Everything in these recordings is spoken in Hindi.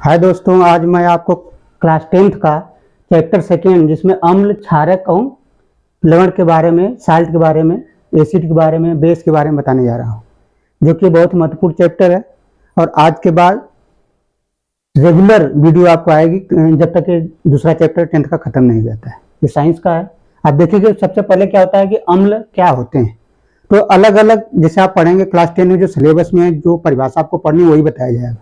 हाय दोस्तों, आज मैं आपको क्लास 10th का चैप्टर सेकेंड जिसमें अम्ल, क्षारक और लवण के बारे में, साल्ट के बारे में, एसिड के बारे में, बेस के बारे में बताने जा रहा हूँ, जो कि बहुत महत्वपूर्ण चैप्टर है। और आज के बाद रेगुलर वीडियो आपको आएगी जब तक कि दूसरा चैप्टर 10th का खत्म नहीं जाता है। ये साइंस का है। आप देखिए सबसे पहले क्या होता है कि अम्ल क्या होते हैं। तो अलग अलग जैसे आप पढ़ेंगे क्लास 10 में जो सिलेबस में जो परिभाषा आपको पढ़नी वही बताया जाएगा।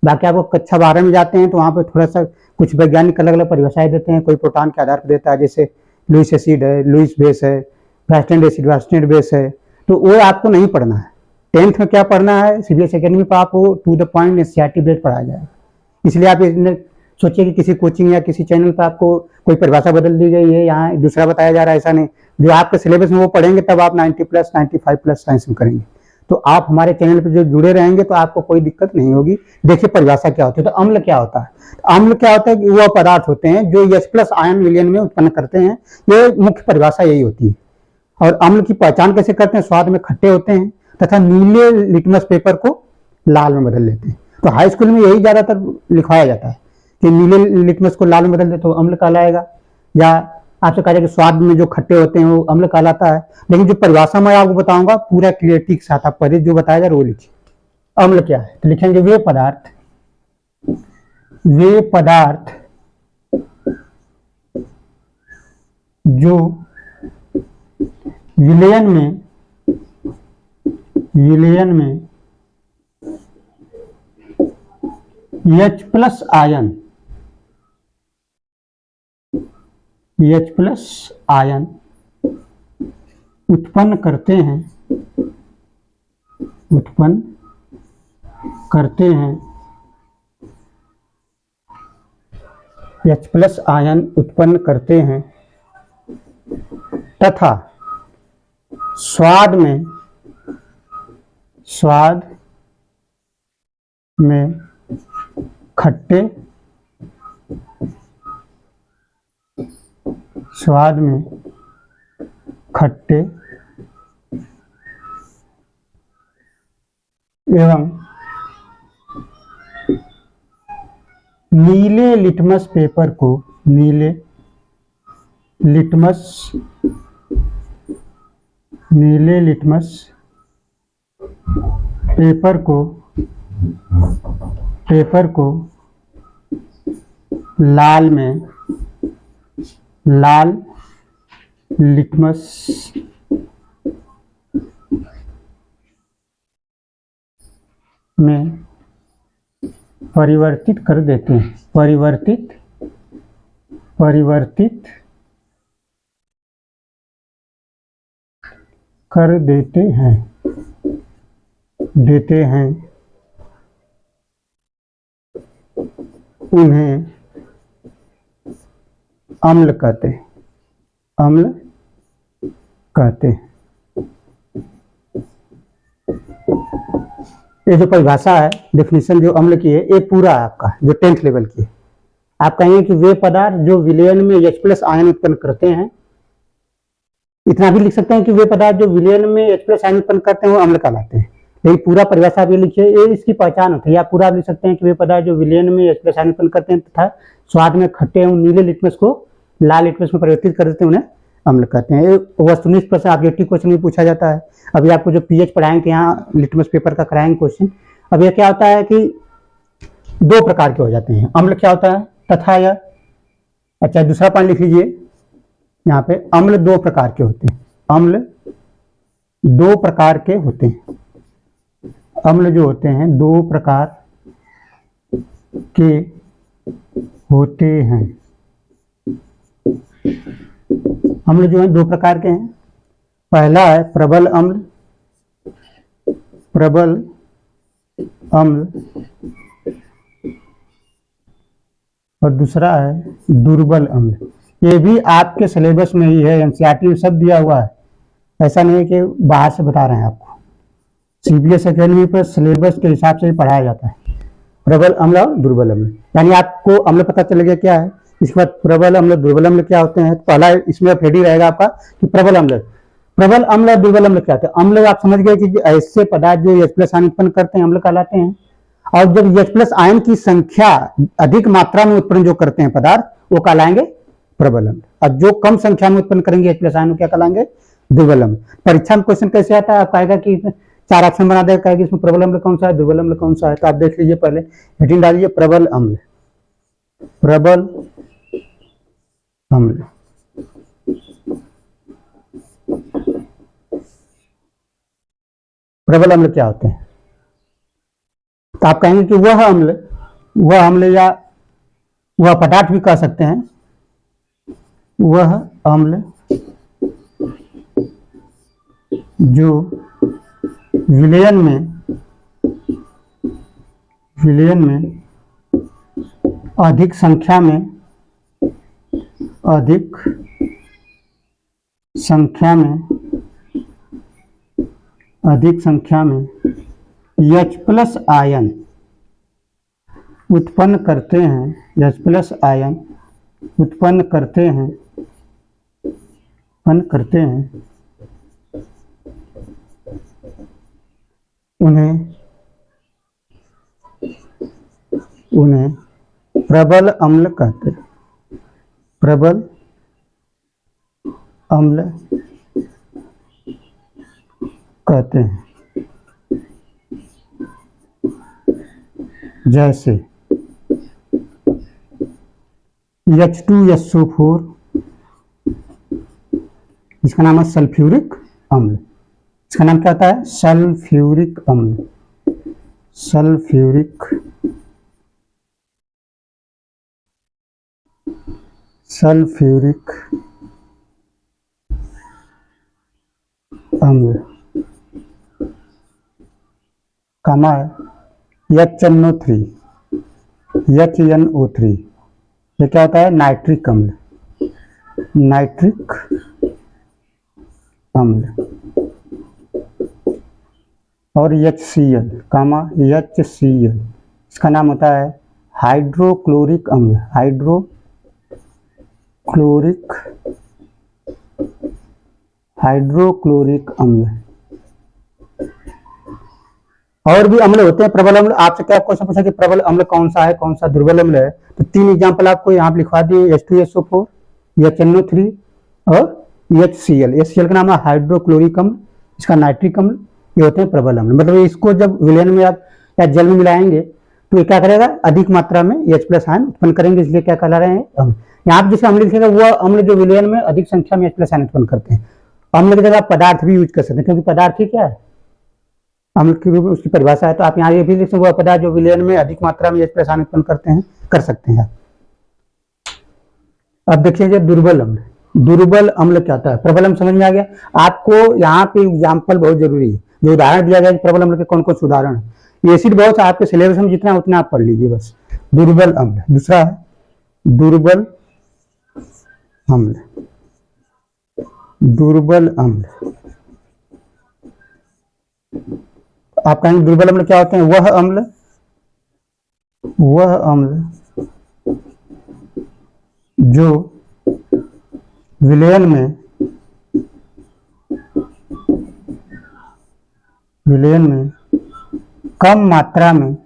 बाकी आपको कक्षा 12 में जाते हैं तो वहाँ पे थोड़ा सा कुछ वैज्ञानिक अलग अलग परिभाषाएं देते हैं। कोई प्रोटॉन के आधार पर देता है, जैसे लुईस एसिड है, लुईस बेस है, ब्रास्टेंड एसिड, ब्रास्टेंड बेस है। तो वो आपको नहीं पढ़ना है। 10th में क्या पढ़ना है, सीबीएसई अकेडमी पर आपको to the point NCERT based पढ़ाया जाएगा। इसलिए आप सोचिए कि किसी कोचिंग या किसी चैनल पर आपको कोई परिभाषा बदल दी गई है, यहाँ दूसरा बताया जा रहा है, ऐसा नहीं। जो आपके सिलेबस में वो पढ़ेंगे तब आप 90+, 95+ साइंस में करेंगे। तो आप हमारे चैनल पर जो जुड़े रहेंगे तो आपको कोई दिक्कत नहीं होगी। देखिए परिभाषा क्या होती है। तो अम्ल क्या होता है? तो अम्ल क्या होता है कि वह पदार्थ होते हैं जो H+ आयन विलयन में उत्पन्न करते हैं। ये मुख्य परिभाषा यही होती है। और अम्ल की पहचान कैसे करते हैं? स्वाद में खट्टे होते हैं तथा नीले लिटमस पेपर को लाल में बदल लेते हैं। तो हाई स्कूल में यही ज्यादातर लिखवाया जाता है कि नीले लिटमस को लाल में बदल दे तो अम्ल कहलाएगा, या आपसे कहा जाए कि स्वाद में जो खट्टे होते हैं वो अम्ल कहलाता है। लेकिन जो परिभाषा मैं आपको बताऊंगा पूरा क्लियरिटी के साथ, आप पहले जो बताया जा रहा है वो लिखिए। अम्ल क्या है? तो लिखेंगे वे पदार्थ जो विलयन में H+ आयन उत्पन्न करते हैं H+ आयन उत्पन्न करते हैं तथा स्वाद में खट्टे एवं नीले लिटमस पेपर को लाल लिटमस में परिवर्तित कर देते हैं। परिवर्तित कर देते हैं उन्हें अम्ल कहते हैं। ये जो परिभाषा है, डेफिनेशन जो अम्ल की है, ये पूरा आपका जो 10th लेवल की है। आप कहेंगे कि वे पदार्थ जो विलयन में H+ आयन उत्पन्न करते हैं। इतना भी लिख सकते हैं कि वे पदार्थ जो विलयन में H+ आयन उत्पन्न करते हैं वो अम्ल कहलाते हैं। लेकिन पूरा परिभाषा भी लिखिए, ये इसकी पहचान होती है। आप पूरा लिख सकते हैं कि वे पदार्थ जो विलयन में H+ आयन उत्पन्न करते हैं तथा स्वाद में खट्टे एवं नीले लिटमस को लाल लिटमस में परिवर्तित कर देते हैं, उन्हें अम्ल कहते हैं। वस्तुनिष्ठ प्रश्न ऑब्जेक्टिव क्वेश्चन में पूछा जाता है। अभी आपको जो पीएच पढ़ाएंगे यहाँ लिटमस पेपर का कराएंगे क्वेश्चन। अब यह क्या होता है कि दो प्रकार के हो जाते हैं। अम्ल क्या होता है? तथा या, अच्छा दूसरा पॉइंट लिख लीजिए यहाँ पे, अम्ल दो प्रकार के होते हैं। अम्ल जो होते हैं दो प्रकार के होते हैं। अम्ल जो है दो प्रकार के हैं। पहला है प्रबल अम्ल और दूसरा है दुर्बल अम्ल। ये भी आपके सिलेबस में ही है, एनसीईआरटी में सब दिया हुआ है। ऐसा नहीं है कि बाहर से बता रहे हैं आपको। सीबीएसई अकेडमी पर सिलेबस के हिसाब से ही पढ़ाया जाता है। प्रबल अम्ल और दुर्बल अम्ल, यानी आपको अम्ल पता चल गया क्या है। इसके बाद प्रबल अम्ल, दुर्बल अम्ल क्या होते हैं। पहला इसमें फेडी रहेगा आपका कि प्रबल अम्ल और दुर्बल अम्ल क्या होते हैं। अम्ल आप समझ गए कि ऐसे पदार्थ जो H+ आयन उत्पन्न करते हैं अम्ल कहलाते हैं। और जब H प्लस आयन की संख्या अधिक मात्रा में उत्पन्न जो करते हैं पदार्थ, वो कहलाएंगे प्रबल अम्ल, और जो कम संख्या में उत्पन्न करेंगे H प्लस आयन, क्या कहलाएंगे? दुर्बल अम्ल। परीक्षा में क्वेश्चन कैसे आता है? आप कहेगा कि 4 ऑप्शन बना देगा, कहेगा इसमें प्रबल अम्ल कौन सा है, दुर्बल अम्ल कौन सा है। तो आप देख लीजिए, पहले हेडिंग डालिए प्रबल अम्ल। प्रबल अम्ल प्रबल अम्ल क्या होते हैं? तो आप कहेंगे कि वह अम्ल या वह पदार्थ भी कह सकते हैं, वह अम्ल जो विलयन में अधिक संख्या में H प्लस आयन उत्पन्न करते हैं, H प्लस आयन उत्पन्न करते हैं, उन्हें प्रबल अम्ल कहते हैं। प्रबल अम्ल कहते हैं। जैसे H2SO4, इसका नाम है सल्फ्यूरिक अम्ल। इसका नाम क्या होता है? सल्फ्यूरिक अम्ल। सल्फ्यूरिक अम्ल कामा HNO3, ये क्या होता है? नाइट्रिक अम्ल। नाइट्रिक अम्ल। और HCl, इसका नाम होता है हाइड्रोक्लोरिक अम्ल। हाइड्रोक्लोरिक अम्ल। और भी अम्ल होते हैं प्रबल अम्ल। आपसे क्या क्वेश्चन पूछा कि प्रबल अम्ल कौन सा है, कौन सा दुर्बल अम्ल है? तो 3 एग्जाम्पल आपको यहाँ लिखवा दिए, H2SO4, HNO3 और HCl। HCl का नाम है हाइड्रोक्लोरिक अम्ल, इसका नाइट्रिक अम्ल। ये होते हैं प्रबल अम्ल। मतलब इसको जब विलयन में आप या जल में मिलाएंगे तो ये क्या करेगा? अधिक मात्रा में H प्लस आयन उत्पन्न करेंगे, इसलिए क्या कहला रहे हैं? अम्ल। यहाँ जिसे अम्ल लिखेगा वह अम्ल जो विलयन में अधिक संख्या में H प्लस आयन उत्पन्न करते हैं। अम्ल की जगह आप पदार्थ भी यूज कर सकते हैं, क्योंकि पदार्थ ही क्या है? अम्ल के रूप में उसकी परिभाषा है। तो आप यहाँ ये भी लिख सकते हैं, वह पदार्थ जो विलयन में अधिक मात्रा में H प्लस आयन उत्पन्न कर सकते हैं। अब देखिए दुर्बल अम्ल। दुर्बल अम्ल क्या होता है? प्रबल अम्ल समझ में आ गया। आपको यहाँ पे एग्जाम्पल बहुत जरूरी है, जो उदाहरण दिया गया प्रबल अम्ल के कौन कौन से उदाहरण है। एसिड बहुत आपके सिलेबस में जितना उतना आप पढ़ लीजिए बस। दुर्बल अम्ल। दूसरा है दुर्बल अम्ल। आप कहेंगे दुर्बल अम्ल क्या होते हैं? वह अम्ल जो विलयन में कम मात्रा में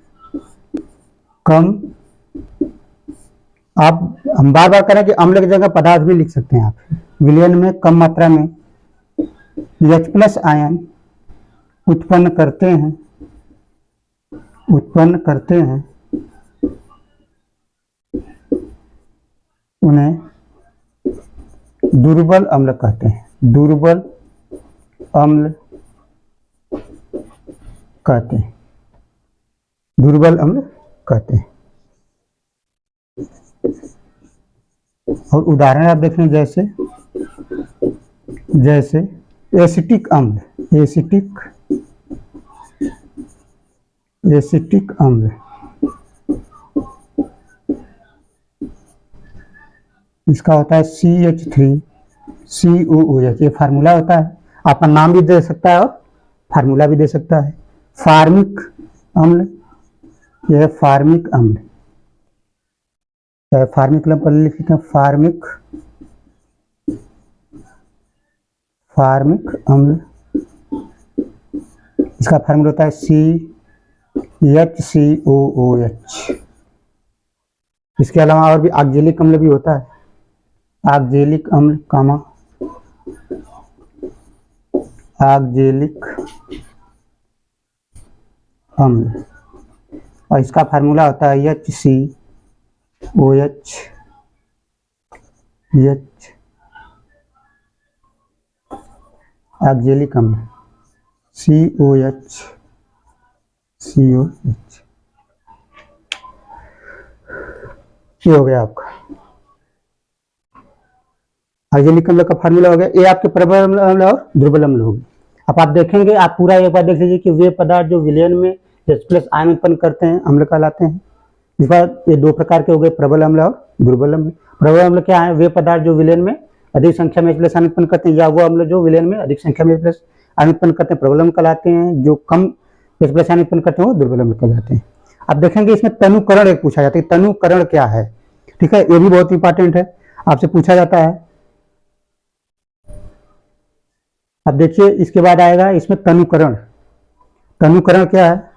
आप हम बार बार करें कि अम्ल की जगह पदार्थ भी लिख सकते हैं आप। विलयन में कम मात्रा में H प्लस आयन उत्पन्न करते हैं, उन्हें दुर्बल अम्ल कहते हैं। दुर्बल अम्ल कहते हैं। और उदाहरण आप देखें, जैसे एसिटिक अम्ल। एसिटिक अम्ल इसका होता है CH3COOH। ये फार्मूला होता है, आपका नाम भी दे सकता है और फार्मूला भी दे सकता है। फार्मिक अम्ल, यह फार्मिक अम्ल। फार्मिक अम्ल पर लिखते हैं फार्मिक अम्ल। इसका फार्मूला होता है HCOOH। इसके अलावा और भी ऑक्जेलिक अम्ल भी होता है, ऑक्जेलिक अम्ल कामा ऑक्जेलिक अम्ल, और इसका फार्मूला होता है HCOH H ऑक्जेलिक अम्ल COH COH। ये हो गया आपका ऑक्जेलिक अम्ल का फार्मूला हो गया। ये आपके प्रबल अम्ल और दुर्बल अम्ल हो गए। अब आप देखेंगे, आप पूरा एक बार देख लीजिए कि वे पदार्थ जो विलयन में H+ आयन उत्पन्न करते हैं अम्ल कहलाते हैं। इस बार ये दो प्रकार के हो गए, प्रबल अम्ल और दुर्बल अम्ल। प्रबल अम्ल क्या है? वे पदार्थ जो विलयन में अधिक संख्या में H+ आयन उत्पन्न करते हैं, या वो अम्ल जो विलयन में अधिक संख्या में H+ आयन उत्पन्न करते हैं, प्रबल अम्ल कहलाते हैं। जो कम H+ आयन उत्पन्न करते हैं वो दुर्बल अम्ल कहलाते हैं। आप देखेंगे इसमें तनुकरण एक पूछा जाता है, तनुकरण क्या है? ठीक है, ये भी बहुत इंपॉर्टेंट है, आपसे पूछा जाता है। अब देखिए इसके बाद आएगा इसमें तनुकरण। तनुकरण क्या है?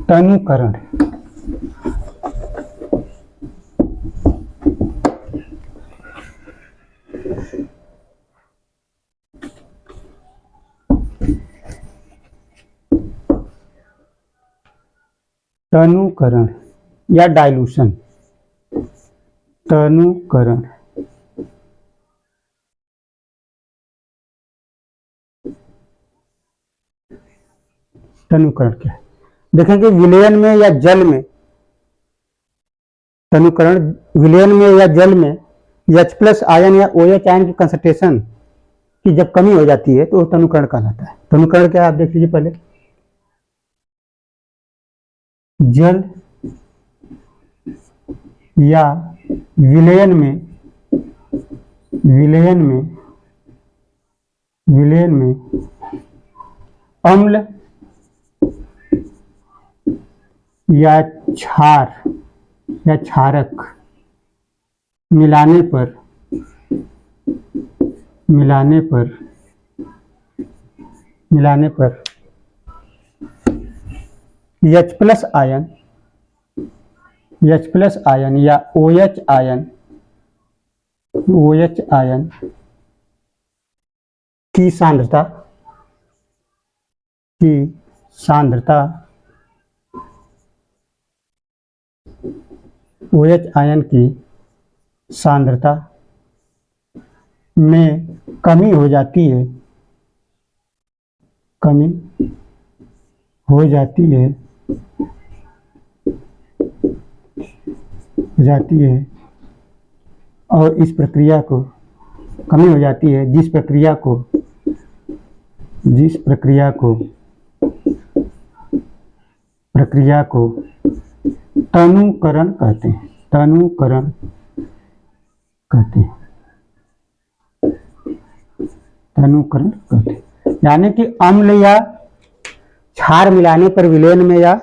तनुकरण तनुकरण या डाइल्यूशन। तनुकरण तनुकरण क्या है? देखेंगे विलयन में या जल में, तनुकरण विलयन में या जल में H+ आयन या OH आयन की कंसंट्रेशन की जब कमी हो जाती है तो वो तनुकरण कहलाता है। तनुकरण क्या है आप देख लीजिए पहले। जल या विलयन में अम्ल या क्षार या क्षारक मिलाने पर H+ आयन या OH आयन की सांद्रता OH आयन की सांद्रता में कमी हो जाती है और इस प्रक्रिया को कमी हो जाती है जिस प्रक्रिया को तनुकरण कहते हैं। यानी कि अम्ल या क्षार मिलाने पर विलयन में या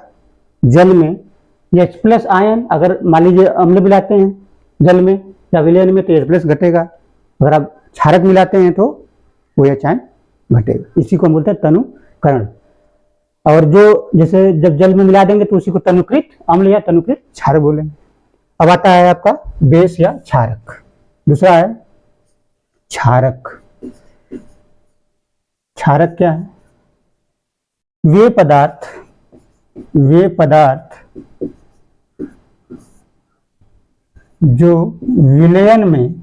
जल में H+ आयन, अगर मान लीजिए अम्ल मिलाते हैं जल में या विलयन में तो H+ घटेगा, अगर आप क्षारक मिलाते हैं तो OH आयन घटेगा। इसी को हम बोलते हैं तनुकरण। और जो जैसे जब जल में मिला देंगे तो उसी को तनुकृत अम्ल या तनुकृत क्षारक बोलेंगे। अब आता है आपका बेस या क्षारक। दूसरा है क्षारक। क्षारक क्या है? वे पदार्थ जो विलयन में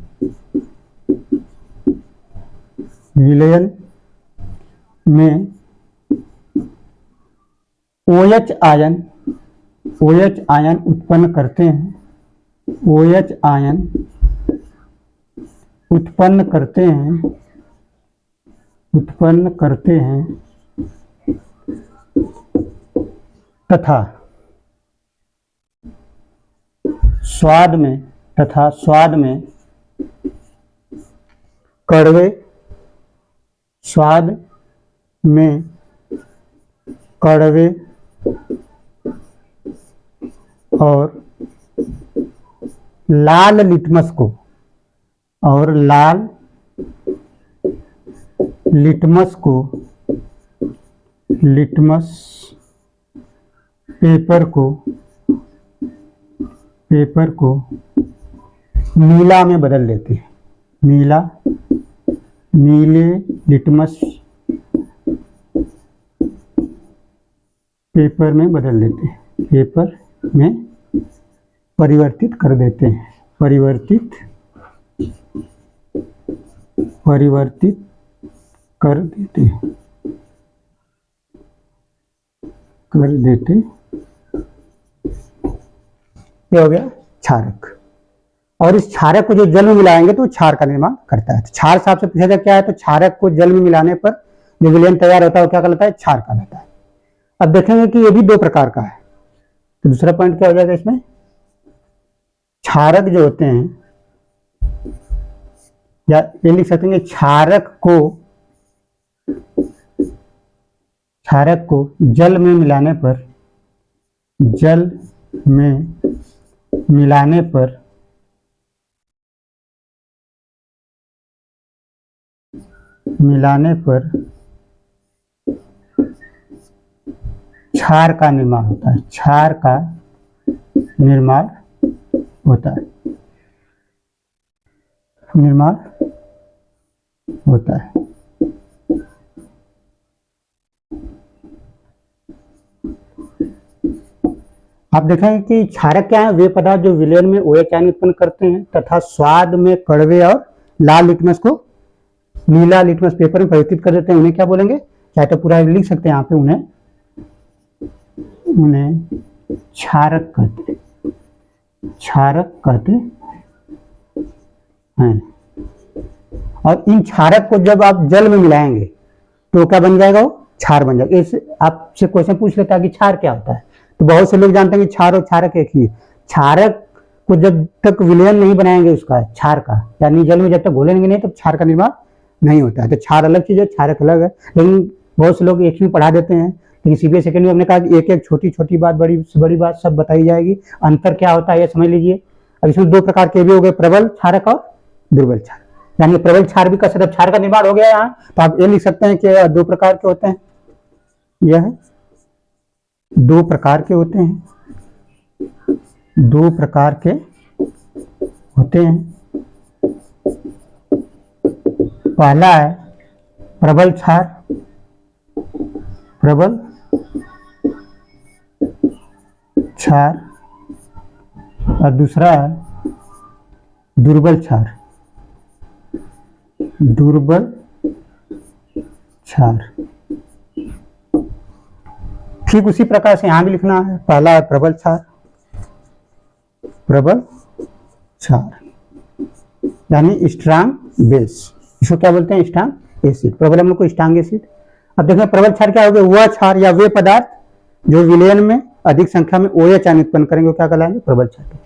OH आयन उत्पन्न करते हैं, तथा स्वाद में कड़वे और लाल लिटमस को लिटमस पेपर को नीला में बदल देते हैं। नीले लिटमस पेपर में बदल देते हैं, पेपर में परिवर्तित कर देते हैं, परिवर्तित कर देते। ये हो गया क्षारक। और इस क्षारक को जो जल में मिलाएंगे तो क्षार का निर्माण करता है। तो क्षार साहब से पूछा जाए क्या है, तो क्षारक को जल में मिलाने पर जो विलयन तैयार होता है वो क्या कहलाता है, क्षार कहलाता है। अब देखेंगे कि ये भी दो प्रकार का है। तो दूसरा पॉइंट क्या हो जाएगा इसमें, क्षारक जो होते हैं, या ये लिख सकते हैं क्षारक को जल में मिलाने पर क्षार का निर्माण होता है, क्षार का निर्माण होता है। आप देखेंगे कि क्षारक क्या है, वे पदार्थ जो विलयन में OH आयन उत्पन्न करते हैं तथा स्वाद में कड़वे और लाल लिटमस को नीला लिटमस पेपर में परिवर्तित कर देते हैं, उन्हें क्या बोलेंगे, चाहे तो पूरा लिख सकते हैं यहाँ पे, उन्हें क्षारक कहते हैं। और इन क्षारक को जब आप जल में मिलाएंगे तो क्या बन जाएगा, वो क्षार बन जाएगा। इस आपसे क्वेश्चन पूछ लेता है कि क्षार क्या होता है, तो बहुत से लोग जानते हैं कि क्षार और क्षारक एक ही। क्षारक को जब तक विलयन नहीं बनाएंगे उसका क्षार का, यानी जल में जब तक घोलेंगे नहीं, तो क्षार का निर्माण नहीं होता है। तो क्षार अलग चीज है, क्षारक अलग है। लेकिन बहुत से लोग एक ही पढ़ा देते हैं। लेकिन सीबीएसई सेकेंड में हमने कहा कि एक एक छोटी बात, बड़ी बात सब बताई जाएगी। अंतर क्या होता है ये समझ लीजिए। अब इसमें दो प्रकार के भी हो गए, प्रबल क्षारक और दुर्बल क्षारक। यानी प्रबल क्षार भी का सिर्फ क्षार का निर्माण हो गया यहाँ, तो आप ये लिख सकते हैं कि दो प्रकार के होते हैं, यह दो प्रकार के होते हैं। पहला है प्रबल क्षार और दूसरा है दुर्बल क्षार। ठीक उसी प्रकार से यहां भी लिखना है। पहला है प्रबल क्षार यानी स्ट्रांग बेस, इसको क्या बोलते हैं, स्ट्रांग एसिड। प्रबल हम लोग को स्ट्रांग एसिड। अब देखिए प्रबल क्षार क्या हो गया, वह क्षार या वे पदार्थ जो विलयन में अधिक संख्या में OH आयन उत्पन्न करेंगे, क्या कहलाएंगे, प्रबल क्षार।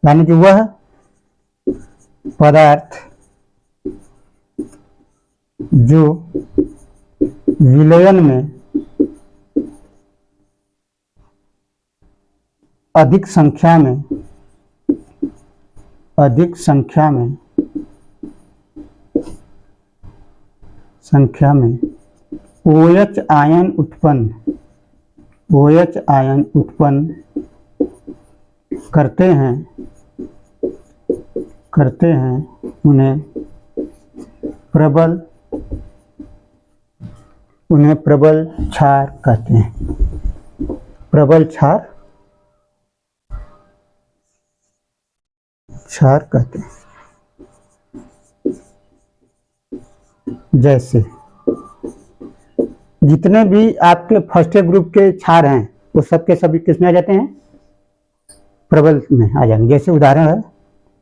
यानी कि वह पदार्थ जो विलयन में अधिक संख्या में OH आयन उत्पन्न करते हैं, उन्हें प्रबल क्षार कहते हैं। प्रबल क्षार कहते हैं। जैसे जितने भी आपके फर्स्ट ग्रुप के क्षार हैं वो सबके सभी किसमें आ जाते हैं, प्रबल में आ जाएंगे। जैसे उदाहरण है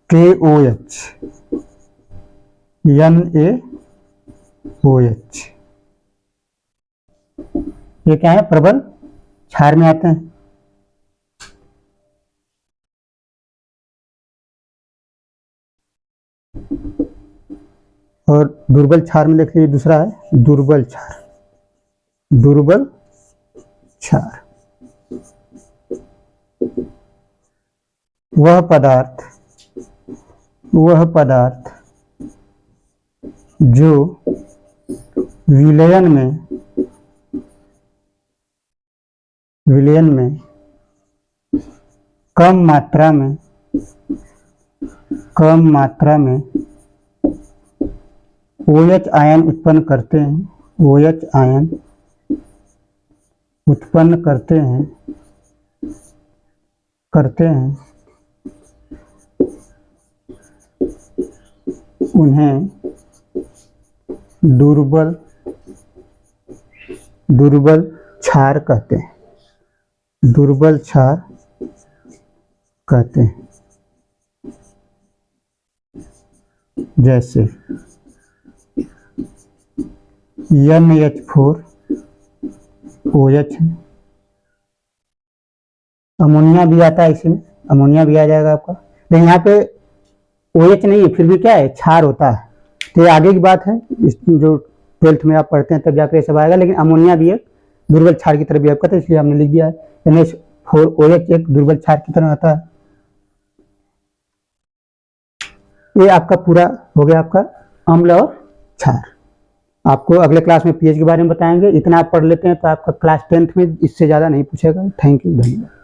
KOH, NaOH, ये क्या है, प्रबल क्षार में आते हैं। और दुर्बल क्षार में लिख लीजिए, दूसरा है दुर्बल क्षार। वह पदार्थ जो विलयन में कम मात्रा में OH आयन उत्पन्न करते हैं, OH आयन उत्पन्न करते हैं उन्हें दुर्बल क्षार कहते हैं, दुर्बल क्षार कहते हैं। जैसे NH4OH, अमोनिया भी आता है, इसमें अमोनिया भी आ जाएगा आपका, लेकिन यहाँ पे OH नहीं है, फिर भी क्या है, क्षार होता है। तो ये आगे की बात है, इस जो 12th में आप पढ़ते हैं तब जाकर ये सब आएगा, लेकिन अमोनिया भी एक दुर्बल क्षार की तरह बिहेव करता है, इसलिए हमने लिख दिया है NH4OH एक दुर्बल क्षार की तरह आता है। ये आपका पूरा हो गया आपका अम्ल और क्षार। आपको अगले क्लास में pH के बारे में बताएंगे। इतना आप पढ़ लेते हैं तो आपका क्लास 10th में इससे ज़्यादा नहीं पूछेगा। थैंक यू, धन्यवाद।